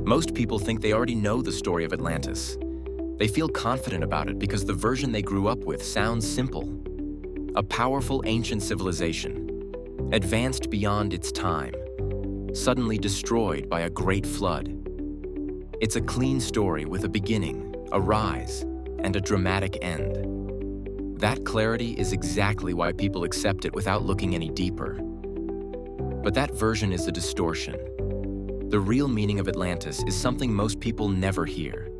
Most people think they already know the story of Atlantis. They feel confident about it because the version they grew up with sounds simple. A powerful ancient civilization, advanced beyond its time, suddenly destroyed by a great flood. It's a clean story with a beginning, a rise, and a dramatic end. That clarity is exactly why people accept it without looking any deeper. But that version is a distortion. The real meaning of Atlantis is something most people never hear.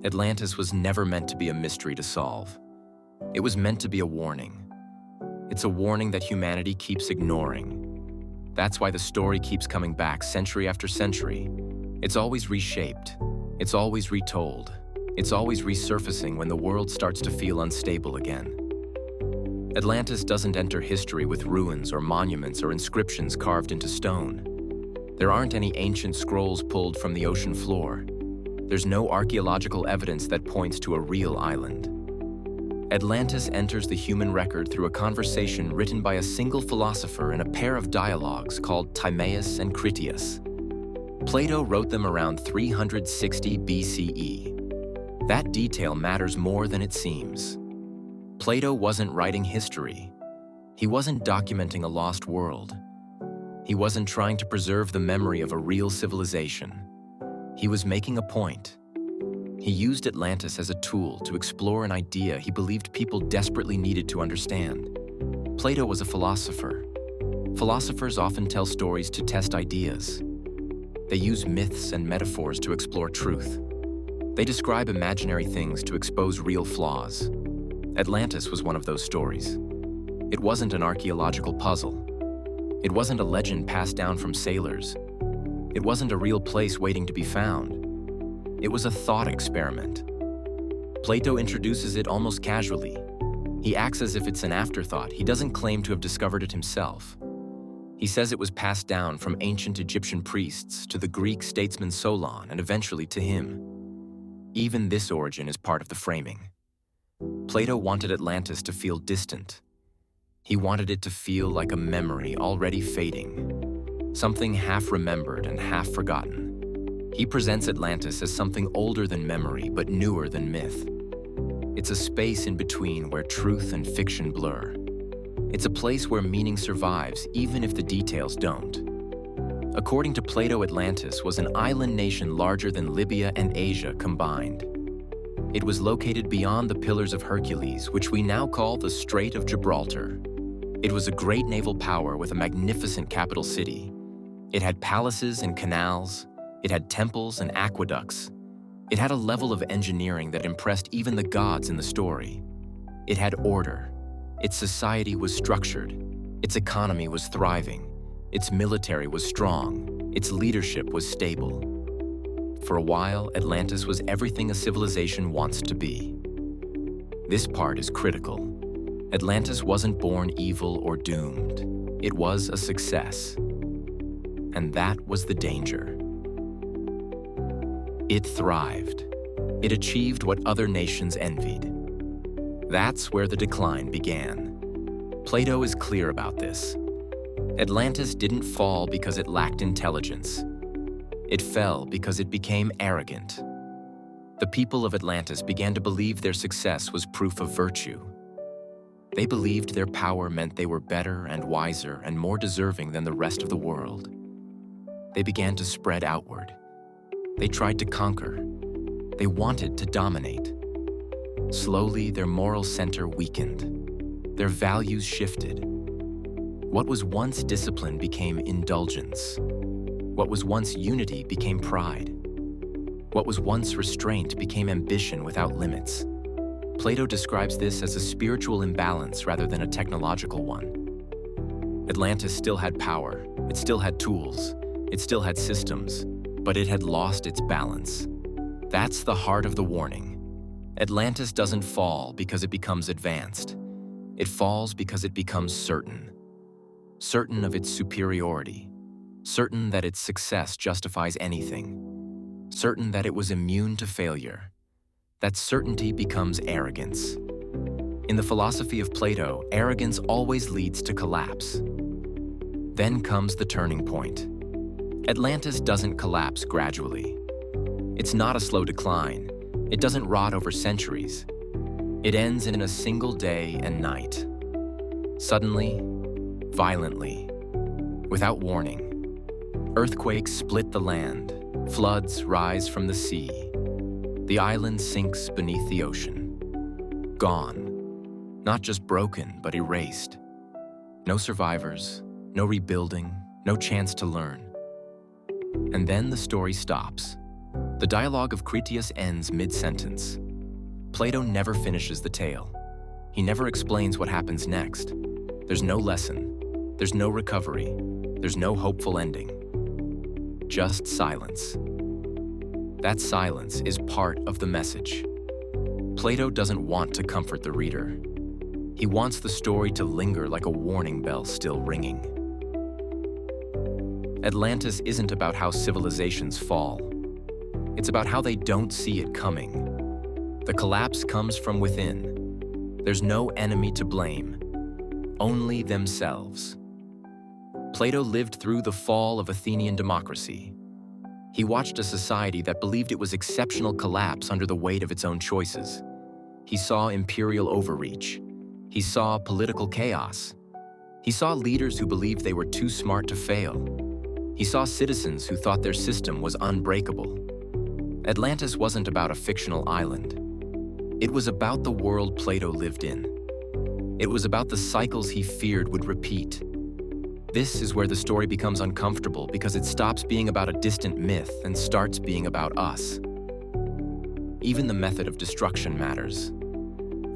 Atlantis was never meant to be a mystery to solve. It was meant to be a warning. It's a warning that humanity keeps ignoring. That's why the story keeps coming back century after century. It's always reshaped. It's always retold. It's always resurfacing when the world starts to feel unstable again. Atlantis doesn't enter history with ruins or monuments or inscriptions carved into stone. There aren't any ancient scrolls pulled from the ocean floor. There's no archaeological evidence that points to a real island. Atlantis enters the human record through a conversation written by a single philosopher in a pair of dialogues called Timaeus and Critias. Plato wrote them around 360 BCE. That detail matters more than it seems. Plato wasn't writing history. He wasn't documenting a lost world. He wasn't trying to preserve the memory of a real civilization. He was making a point. He used Atlantis as a tool to explore an idea he believed people desperately needed to understand. Plato was a philosopher. Philosophers often tell stories to test ideas. They use myths and metaphors to explore truth. They describe imaginary things to expose real flaws. Atlantis was one of those stories. It wasn't an archaeological puzzle. It wasn't a legend passed down from sailors. It wasn't a real place waiting to be found. It was a thought experiment. Plato introduces it almost casually. He acts as if it's an afterthought. He doesn't claim to have discovered it himself. He says it was passed down from ancient Egyptian priests to the Greek statesman Solon and eventually to him. Even this origin is part of the framing. Plato wanted Atlantis to feel distant. He wanted it to feel like a memory already fading, something half remembered and half forgotten. He presents Atlantis as something older than memory but newer than myth. It's a space in between where truth and fiction blur. It's a place where meaning survives even if the details don't. According to Plato, Atlantis was an island nation larger than Libya and Asia combined. It was located beyond the Pillars of Hercules, which we now call the Strait of Gibraltar. It was a great naval power with a magnificent capital city. It had palaces and canals. It had temples and aqueducts. It had a level of engineering that impressed even the gods in the story. It had order. Its society was structured. Its economy was thriving. Its military was strong. Its leadership was stable. For a while, Atlantis was everything a civilization wants to be. This part is critical. Atlantis wasn't born evil or doomed. It was a success. And that was the danger. It thrived. It achieved what other nations envied. That's where the decline began. Plato is clear about this. Atlantis didn't fall because it lacked intelligence. It fell because it became arrogant. The people of Atlantis began to believe their success was proof of virtue. They believed their power meant they were better and wiser and more deserving than the rest of the world. They began to spread outward. They tried to conquer. They wanted to dominate. Slowly, their moral center weakened. Their values shifted. What was once discipline became indulgence. What was once unity became pride. What was once restraint became ambition without limits. Plato describes this as a spiritual imbalance rather than a technological one. Atlantis still had power, it still had tools, it still had systems, but it had lost its balance. That's the heart of the warning. Atlantis doesn't fall because it becomes advanced. It falls because it becomes certain. Certain of its superiority. Certain that its success justifies anything. Certain that it was immune to failure. That certainty becomes arrogance. In the philosophy of Plato, arrogance always leads to collapse. Then comes the turning point. Atlantis doesn't collapse gradually. It's not a slow decline. It doesn't rot over centuries. It ends in a single day and night. Suddenly, violently, without warning. Earthquakes split the land. Floods rise from the sea. The island sinks beneath the ocean. Gone. Not just broken, but erased. No survivors, no rebuilding, no chance to learn. And then the story stops. The dialogue of Critias ends mid-sentence. Plato never finishes the tale. He never explains what happens next. There's no lesson. There's no recovery. There's no hopeful ending. Just silence. That silence is part of the message. Plato doesn't want to comfort the reader. He wants the story to linger like a warning bell still ringing. Atlantis isn't about how civilizations fall. It's about how they don't see it coming. The collapse comes from within. There's no enemy to blame, only themselves. Plato lived through the fall of Athenian democracy. He watched a society that believed it was exceptional collapse under the weight of its own choices. He saw imperial overreach. He saw political chaos. He saw leaders who believed they were too smart to fail. He saw citizens who thought their system was unbreakable. Atlantis wasn't about a fictional island. It was about the world Plato lived in. It was about the cycles he feared would repeat. This is where the story becomes uncomfortable because it stops being about a distant myth and starts being about us. Even the method of destruction matters.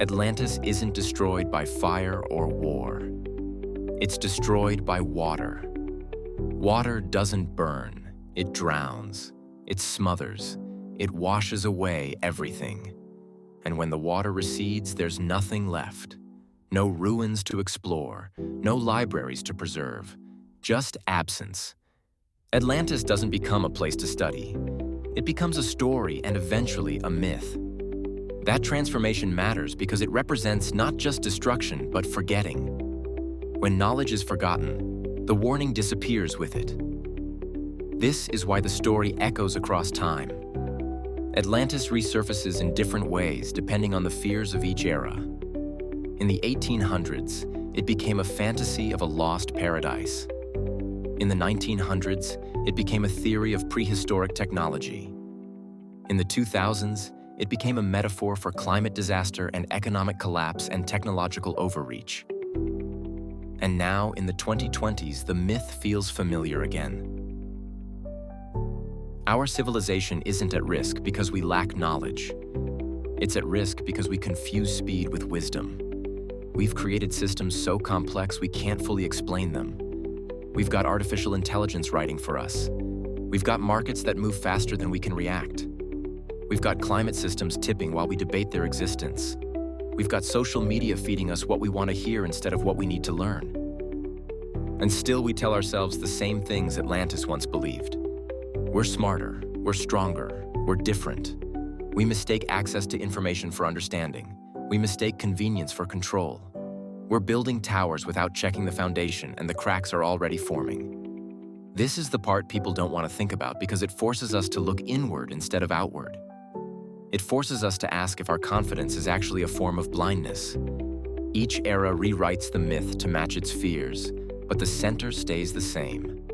Atlantis isn't destroyed by fire or war. It's destroyed by water. Water doesn't burn, it drowns, it smothers, it washes away everything. And when the water recedes, there's nothing left. No ruins to explore, no libraries to preserve, just absence. Atlantis doesn't become a place to study. It becomes a story and eventually a myth. That transformation matters because it represents not just destruction, but forgetting. When knowledge is forgotten, the warning disappears with it. This is why the story echoes across time. Atlantis resurfaces in different ways depending on the fears of each era. In the 1800s, it became a fantasy of a lost paradise. In the 1900s, it became a theory of prehistoric technology. In the 2000s, it became a metaphor for climate disaster and economic collapse and technological overreach. And now, in the 2020s, the myth feels familiar again. Our civilization isn't at risk because we lack knowledge. It's at risk because we confuse speed with wisdom. We've created systems so complex we can't fully explain them. We've got artificial intelligence writing for us. We've got markets that move faster than we can react. We've got climate systems tipping while we debate their existence. We've got social media feeding us what we want to hear instead of what we need to learn. And still we tell ourselves the same things Atlantis once believed. We're smarter, we're stronger, we're different. We mistake access to information for understanding. We mistake convenience for control. We're building towers without checking the foundation, and the cracks are already forming. This is the part people don't want to think about because it forces us to look inward instead of outward. It forces us to ask if our confidence is actually a form of blindness. Each era rewrites the myth to match its fears, but the center stays the same.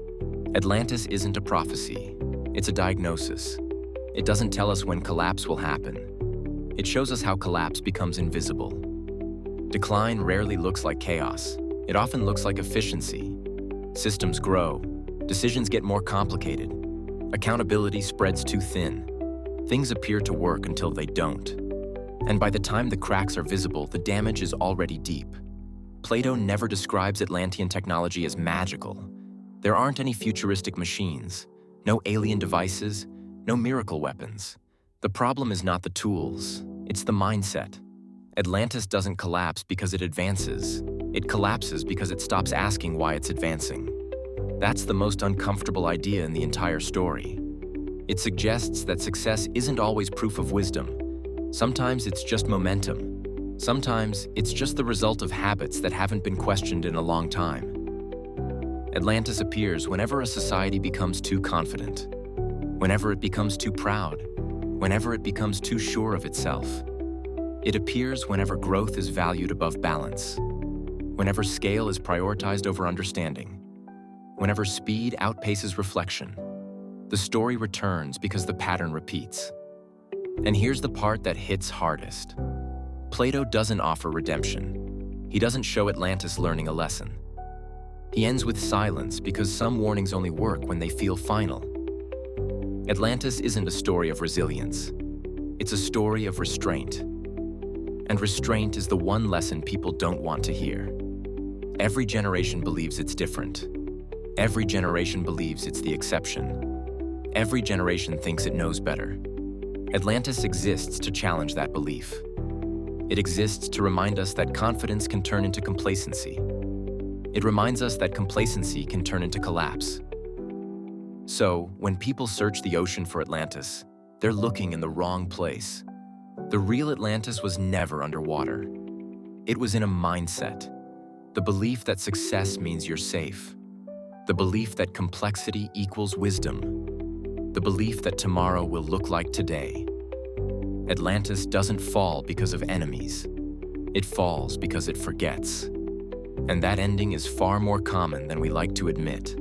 Atlantis isn't a prophecy, it's a diagnosis. It doesn't tell us when collapse will happen. It shows us how collapse becomes invisible. Decline rarely looks like chaos. It often looks like efficiency. Systems grow. Decisions get more complicated. Accountability spreads too thin. Things appear to work until they don't. And by the time the cracks are visible, the damage is already deep. Plato never describes Atlantean technology as magical. There aren't any futuristic machines, no alien devices, no miracle weapons. The problem is not the tools, it's the mindset. Atlantis doesn't collapse because it advances. It collapses because it stops asking why it's advancing. That's the most uncomfortable idea in the entire story. It suggests that success isn't always proof of wisdom. Sometimes it's just momentum. Sometimes it's just the result of habits that haven't been questioned in a long time. Atlantis appears whenever a society becomes too confident, whenever it becomes too proud, whenever it becomes too sure of itself. It appears whenever growth is valued above balance, whenever scale is prioritized over understanding, whenever speed outpaces reflection. The story returns because the pattern repeats. And here's the part that hits hardest. Plato doesn't offer redemption. He doesn't show Atlantis learning a lesson. He ends with silence because some warnings only work when they feel final. Atlantis isn't a story of resilience. It's a story of restraint. And restraint is the one lesson people don't want to hear. Every generation believes it's different. Every generation believes it's the exception. Every generation thinks it knows better. Atlantis exists to challenge that belief. It exists to remind us that confidence can turn into complacency. It reminds us that complacency can turn into collapse. So, when people search the ocean for Atlantis, they're looking in the wrong place. The real Atlantis was never underwater. It was in a mindset. The belief that success means you're safe. The belief that complexity equals wisdom. The belief that tomorrow will look like today. Atlantis doesn't fall because of enemies. It falls because it forgets. And that ending is far more common than we like to admit.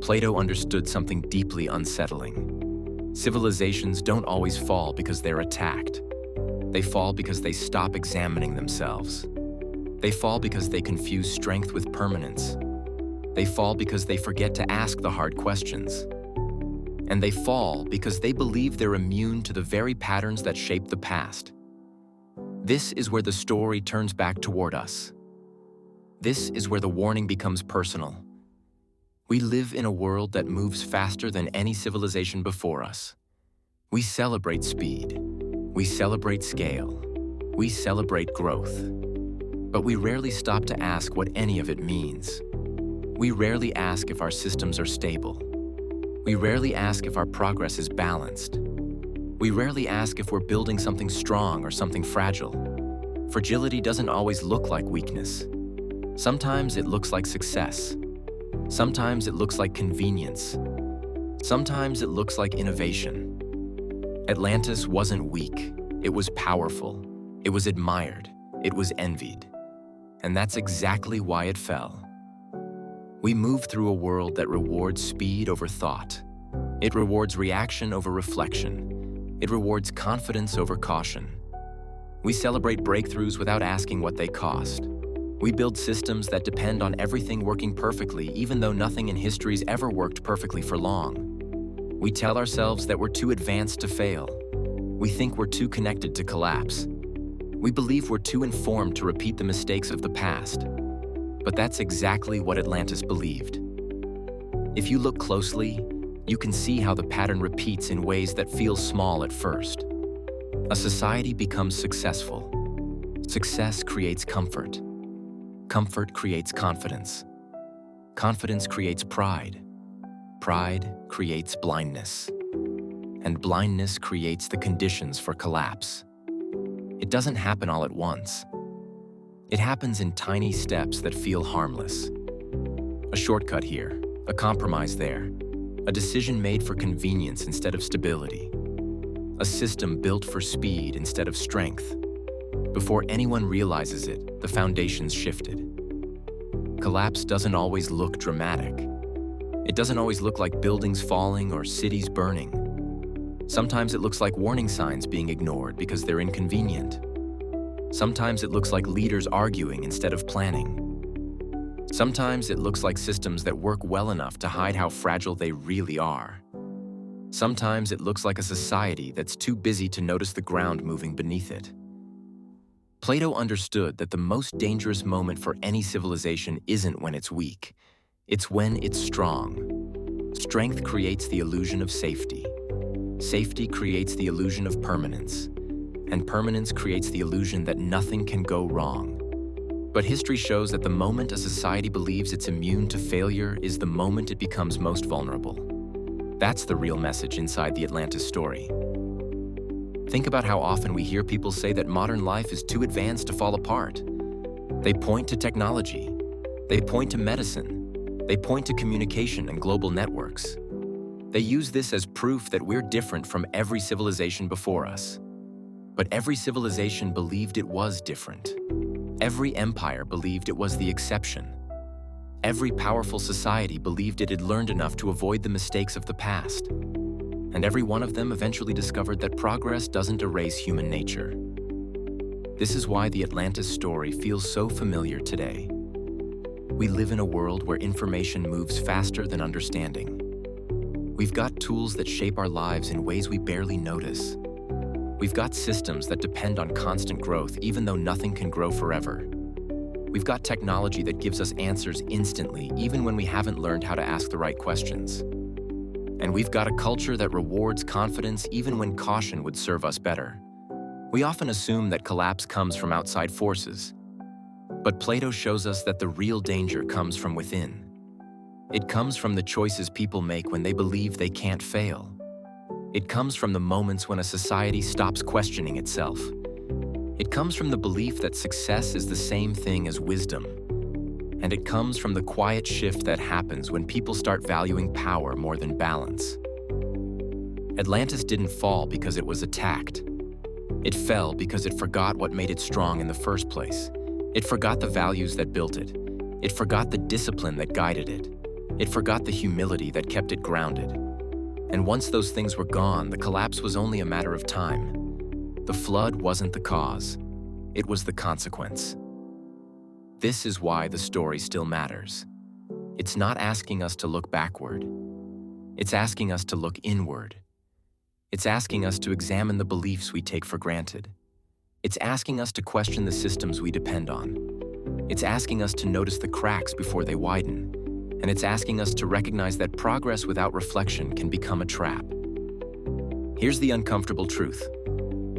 Plato understood something deeply unsettling. Civilizations don't always fall because they're attacked. They fall because they stop examining themselves. They fall because they confuse strength with permanence. They fall because they forget to ask the hard questions. And they fall because they believe they're immune to the very patterns that shape the past. This is where the story turns back toward us. This is where the warning becomes personal. We live in a world that moves faster than any civilization before us. We celebrate speed. We celebrate scale. We celebrate growth. But we rarely stop to ask what any of it means. We rarely ask if our systems are stable. We rarely ask if our progress is balanced. We rarely ask if we're building something strong or something fragile. Fragility doesn't always look like weakness. Sometimes it looks like success. Sometimes it looks like convenience. Sometimes it looks like innovation. Atlantis wasn't weak. It was powerful. It was admired. It was envied. And that's exactly why it fell. We move through a world that rewards speed over thought. It rewards reaction over reflection. It rewards confidence over caution. We celebrate breakthroughs without asking what they cost. We build systems that depend on everything working perfectly, even though nothing in history's ever worked perfectly for long. We tell ourselves that we're too advanced to fail. We think we're too connected to collapse. We believe we're too informed to repeat the mistakes of the past. But that's exactly what Atlantis believed. If you look closely, you can see how the pattern repeats in ways that feel small at first. A society becomes successful. Success creates comfort. Comfort creates confidence. Confidence creates pride. Pride creates blindness. And blindness creates the conditions for collapse. It doesn't happen all at once. It happens in tiny steps that feel harmless. A shortcut here, a compromise there, a decision made for convenience instead of stability, a system built for speed instead of strength. Before anyone realizes it, the foundation's shifted. Collapse doesn't always look dramatic. It doesn't always look like buildings falling or cities burning. Sometimes it looks like warning signs being ignored because they're inconvenient. Sometimes it looks like leaders arguing instead of planning. Sometimes it looks like systems that work well enough to hide how fragile they really are. Sometimes it looks like a society that's too busy to notice the ground moving beneath it. Plato understood that the most dangerous moment for any civilization isn't when it's weak. It's when it's strong. Strength creates the illusion of safety. Safety creates the illusion of permanence. And permanence creates the illusion that nothing can go wrong. But history shows that the moment a society believes it's immune to failure is the moment it becomes most vulnerable. That's the real message inside the Atlantis story. Think about how often we hear people say that modern life is too advanced to fall apart. They point to technology. They point to medicine. They point to communication and global networks. They use this as proof that we're different from every civilization before us. But every civilization believed it was different. Every empire believed it was the exception. Every powerful society believed it had learned enough to avoid the mistakes of the past. And every one of them eventually discovered that progress doesn't erase human nature. This is why the Atlantis story feels so familiar today. We live in a world where information moves faster than understanding. We've got tools that shape our lives in ways we barely notice. We've got systems that depend on constant growth even though nothing can grow forever. We've got technology that gives us answers instantly even when we haven't learned how to ask the right questions. And we've got a culture that rewards confidence even when caution would serve us better. We often assume that collapse comes from outside forces. But Plato shows us that the real danger comes from within. It comes from the choices people make when they believe they can't fail. It comes from the moments when a society stops questioning itself. It comes from the belief that success is the same thing as wisdom. And it comes from the quiet shift that happens when people start valuing power more than balance. Atlantis didn't fall because it was attacked. It fell because it forgot what made it strong in the first place. It forgot the values that built it. It forgot the discipline that guided it. It forgot the humility that kept it grounded. And once those things were gone, the collapse was only a matter of time. The flood wasn't the cause. It was the consequence. This is why the story still matters. It's not asking us to look backward. It's asking us to look inward. It's asking us to examine the beliefs we take for granted. It's asking us to question the systems we depend on. It's asking us to notice the cracks before they widen. And it's asking us to recognize that progress without reflection can become a trap. Here's the uncomfortable truth.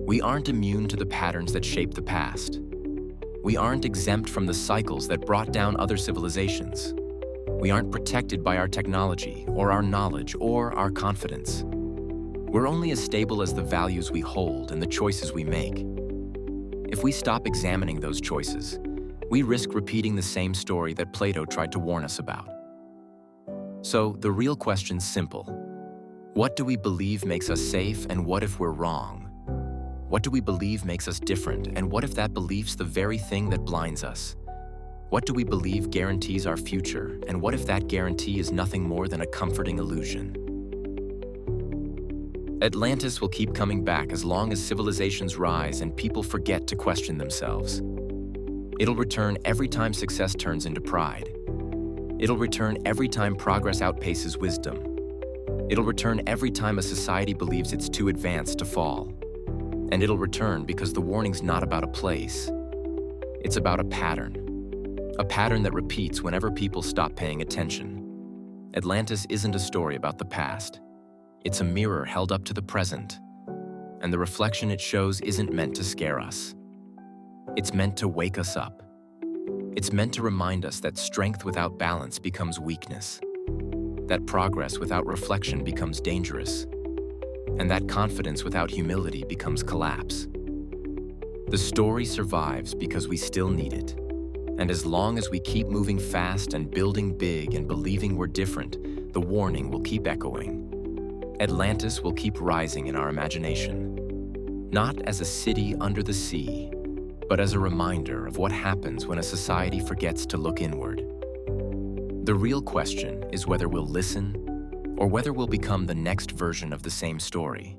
We aren't immune to the patterns that shape the past. We aren't exempt from the cycles that brought down other civilizations. We aren't protected by our technology, or our knowledge, or our confidence. We're only as stable as the values we hold and the choices we make. If we stop examining those choices, we risk repeating the same story that Plato tried to warn us about. So, the real question's simple. What do we believe makes us safe, and what if we're wrong? What do we believe makes us different, and what if that belief's the very thing that blinds us? What do we believe guarantees our future, and what if that guarantee is nothing more than a comforting illusion? Atlantis will keep coming back as long as civilizations rise and people forget to question themselves. It'll return every time success turns into pride. It'll return every time progress outpaces wisdom. It'll return every time a society believes it's too advanced to fall. And it'll return because the warning's not about a place. It's about a pattern. A pattern that repeats whenever people stop paying attention. Atlantis isn't a story about the past. It's a mirror held up to the present. And the reflection it shows isn't meant to scare us. It's meant to wake us up. It's meant to remind us that strength without balance becomes weakness, that progress without reflection becomes dangerous, and that confidence without humility becomes collapse. The story survives because we still need it, and as long as we keep moving fast and building big and believing we're different, the warning will keep echoing. Atlantis will keep rising in our imagination, not as a city under the sea, but as a reminder of what happens when a society forgets to look inward. The real question is whether we'll listen or whether we'll become the next version of the same story.